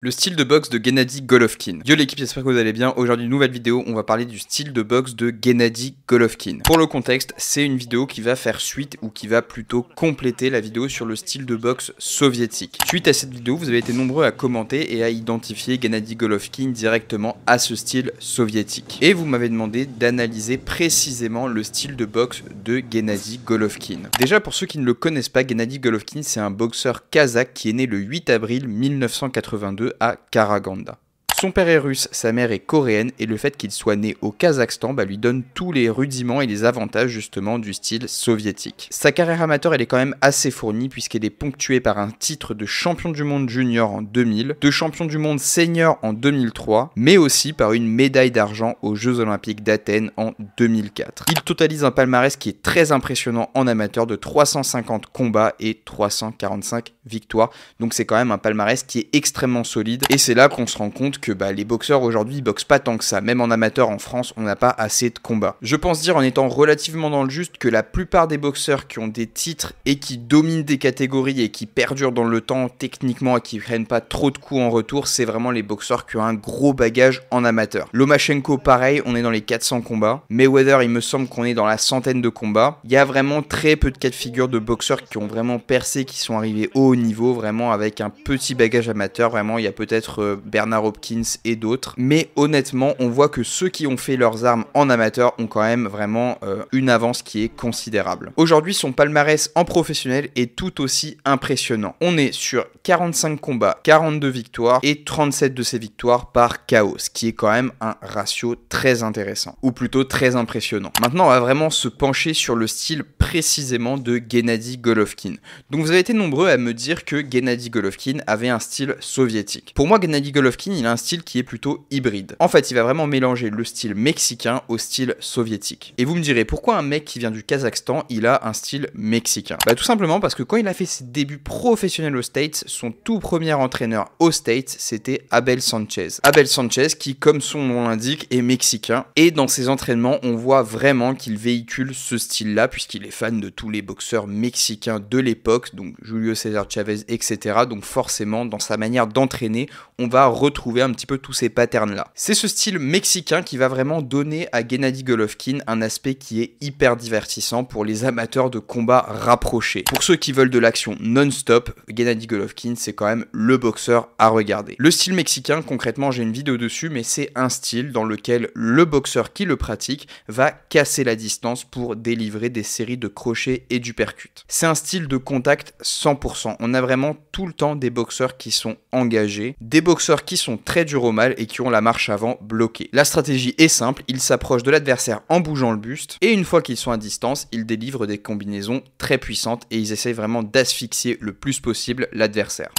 Le style de boxe de Gennady Golovkin. Yo l'équipe, j'espère que vous allez bien. Aujourd'hui, nouvelle vidéo, on va parler du style de boxe de Gennady Golovkin. Pour le contexte, c'est une vidéo qui va faire suite ou qui va plutôt compléter la vidéo sur le style de boxe soviétique. Suite à cette vidéo, vous avez été nombreux à commenter et à identifier Gennady Golovkin directement à ce style soviétique. Et vous m'avez demandé d'analyser précisément le style de boxe de Gennady Golovkin. Déjà, pour ceux qui ne le connaissent pas, Gennady Golovkin, c'est un boxeur kazakh qui est né le 8 avril 1982 à Karaganda. Son père est russe, sa mère est coréenne et le fait qu'il soit né au Kazakhstan lui donne tous les rudiments et les avantages justement du style soviétique. Sa carrière amateur elle est quand même assez fournie puisqu'elle est ponctuée par un titre de champion du monde junior en 2000, de champion du monde senior en 2003, mais aussi par une médaille d'argent aux Jeux Olympiques d'Athènes en 2004. Il totalise un palmarès qui est très impressionnant en amateur de 350 combats et 345 victoires, donc c'est quand même un palmarès qui est extrêmement solide et c'est là qu'on se rend compte que les boxeurs aujourd'hui ils boxent pas tant que ça, même en amateur en France on n'a pas assez de combats. Je pense dire en étant relativement dans le juste que la plupart des boxeurs qui ont des titres et qui dominent des catégories et qui perdurent dans le temps techniquement et qui prennent pas trop de coups en retour, c'est vraiment les boxeurs qui ont un gros bagage en amateur. Lomachenko pareil, on est dans les 400 combats, Mayweather il me semble qu'on est dans la centaine de combats. Il y a vraiment très peu de cas de figure de boxeurs qui ont vraiment percé, qui sont arrivés au haut niveau, vraiment avec un petit bagage amateur, vraiment il y a peut-être Bernard Hopkins et d'autres, mais honnêtement on voit que ceux qui ont fait leurs armes en amateur ont quand même vraiment une avance qui est considérable. Aujourd'hui son palmarès en professionnel est tout aussi impressionnant. On est sur 45 combats, 42 victoires et 37 de ces victoires par KO, ce qui est quand même un ratio très intéressant, ou plutôt très impressionnant. Maintenant on va vraiment se pencher sur le style précisément de Gennady Golovkin. Donc vous avez été nombreux à me dire que Gennady Golovkin avait un style soviétique. Pour moi Gennady Golovkin il a un style qui est plutôt hybride. En fait, il va vraiment mélanger le style mexicain au style soviétique. Et vous me direz, pourquoi un mec qui vient du Kazakhstan, il a un style mexicain? Tout simplement parce que quand il a fait ses débuts professionnels aux States, son tout premier entraîneur aux States, c'était Abel Sanchez. Abel Sanchez qui, comme son nom l'indique, est mexicain. Et dans ses entraînements, on voit vraiment qu'il véhicule ce style-là, puisqu'il est fan de tous les boxeurs mexicains de l'époque, donc Julio César Chavez, etc. Donc forcément, dans sa manière d'entraîner, on va retrouver un petit peu tous ces patterns là. C'est ce style mexicain qui va vraiment donner à Gennady Golovkin un aspect qui est hyper divertissant pour les amateurs de combats rapprochés. Pour ceux qui veulent de l'action non-stop, Gennady Golovkin c'est quand même le boxeur à regarder. Le style mexicain, concrètement j'ai une vidéo dessus, mais c'est un style dans lequel le boxeur qui le pratique va casser la distance pour délivrer des séries de crochets et du percute. C'est un style de contact 100%. On a vraiment tout le temps des boxeurs qui sont engagés, des boxeurs qui sont très durs au mal et qui ont la marche avant bloquée. La stratégie est simple, ils s'approchent de l'adversaire en bougeant le buste et une fois qu'ils sont à distance, ils délivrent des combinaisons très puissantes et ils essayent vraiment d'asphyxier le plus possible l'adversaire.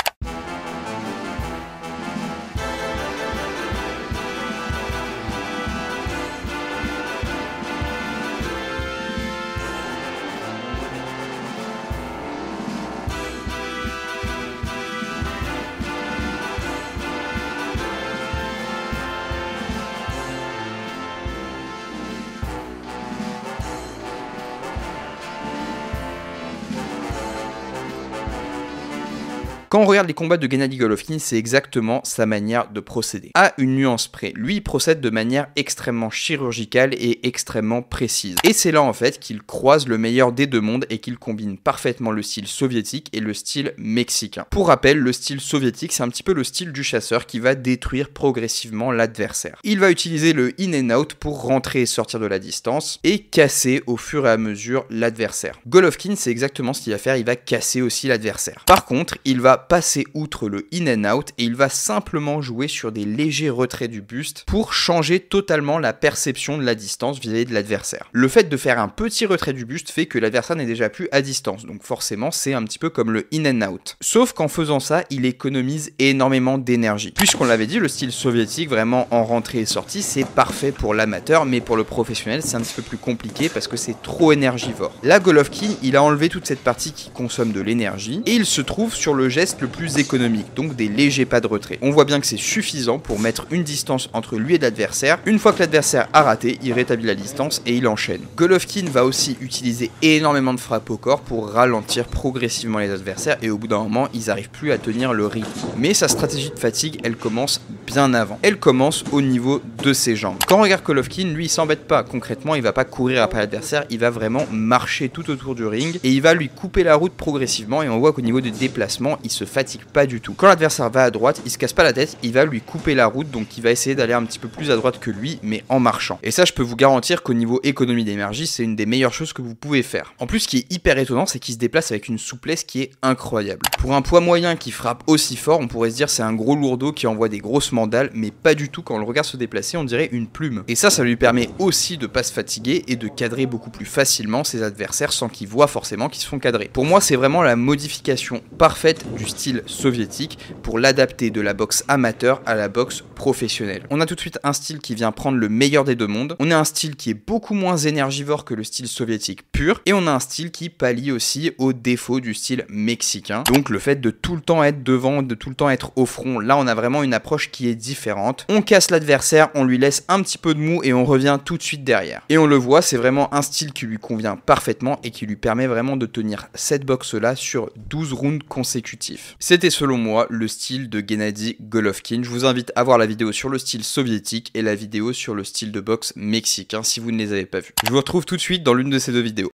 Quand on regarde les combats de Gennady Golovkin, c'est exactement sa manière de procéder. À une nuance près, lui il procède de manière extrêmement chirurgicale et extrêmement précise. Et c'est là en fait qu'il croise le meilleur des deux mondes et qu'il combine parfaitement le style soviétique et le style mexicain. Pour rappel, le style soviétique c'est un petit peu le style du chasseur qui va détruire progressivement l'adversaire. Il va utiliser le in and out pour rentrer et sortir de la distance et casser au fur et à mesure l'adversaire. Golovkin c'est exactement ce qu'il va faire, il va casser aussi l'adversaire. Par contre, il va passer outre le in and out et il va simplement jouer sur des légers retraits du buste pour changer totalement la perception de la distance vis-à-vis de l'adversaire. Le fait de faire un petit retrait du buste fait que l'adversaire n'est déjà plus à distance, donc forcément c'est un petit peu comme le in and out. Sauf qu'en faisant ça, il économise énormément d'énergie. Puisqu'on l'avait dit, le style soviétique vraiment en rentrée et sortie, c'est parfait pour l'amateur, mais pour le professionnel c'est un petit peu plus compliqué parce que c'est trop énergivore. Là Golovkin, il a enlevé toute cette partie qui consomme de l'énergie et il se trouve sur le geste geste le plus économique, donc des légers pas de retrait. On voit bien que c'est suffisant pour mettre une distance entre lui et l'adversaire. Une fois que l'adversaire a raté, il rétablit la distance et il enchaîne. Golovkin va aussi utiliser énormément de frappes au corps pour ralentir progressivement les adversaires et au bout d'un moment, ils n'arrivent plus à tenir le rythme. Mais sa stratégie de fatigue, elle commence bien avant. Elle commence au niveau de ses jambes. Quand on regarde Golovkin, lui, il s'embête pas. Concrètement, il va pas courir après l'adversaire, il va vraiment marcher tout autour du ring et il va lui couper la route progressivement et on voit qu'au niveau du déplacement, il se fatigue pas du tout. Quand l'adversaire va à droite, il se casse pas la tête, il va lui couper la route, donc il va essayer d'aller un petit peu plus à droite que lui, mais en marchant. Et ça, je peux vous garantir qu'au niveau économie d'énergie, c'est une des meilleures choses que vous pouvez faire. En plus, ce qui est hyper étonnant, c'est qu'il se déplace avec une souplesse qui est incroyable. Pour un poids moyen qui frappe aussi fort, on pourrait se dire c'est un gros lourdeau qui envoie des grosses mandales, mais pas du tout. Quand on le regarde se déplacer, on dirait une plume. Et ça lui permet aussi de pas se fatiguer et de cadrer beaucoup plus facilement ses adversaires sans qu'ils voient forcément qu'ils se font cadrer. Pour moi, c'est vraiment la modification parfaite du style soviétique pour l'adapter de la boxe amateur à la boxe professionnelle. On a tout de suite un style qui vient prendre le meilleur des deux mondes. On a un style qui est beaucoup moins énergivore que le style soviétique pur et on a un style qui pallie aussi aux défauts du style mexicain. Donc le fait de tout le temps être devant, de tout le temps être au front, là on a vraiment une approche qui est différente. On casse l'adversaire, on lui laisse un petit peu de mou et on revient tout de suite derrière. Et on le voit, c'est vraiment un style qui lui convient parfaitement et qui lui permet vraiment de tenir cette boxe là sur 12 rounds consécutifs. C'était selon moi le style de Gennady Golovkin. Je vous invite à voir la vidéo sur le style soviétique et la vidéo sur le style de boxe mexicain si vous ne les avez pas vus. Je vous retrouve tout de suite dans l'une de ces deux vidéos.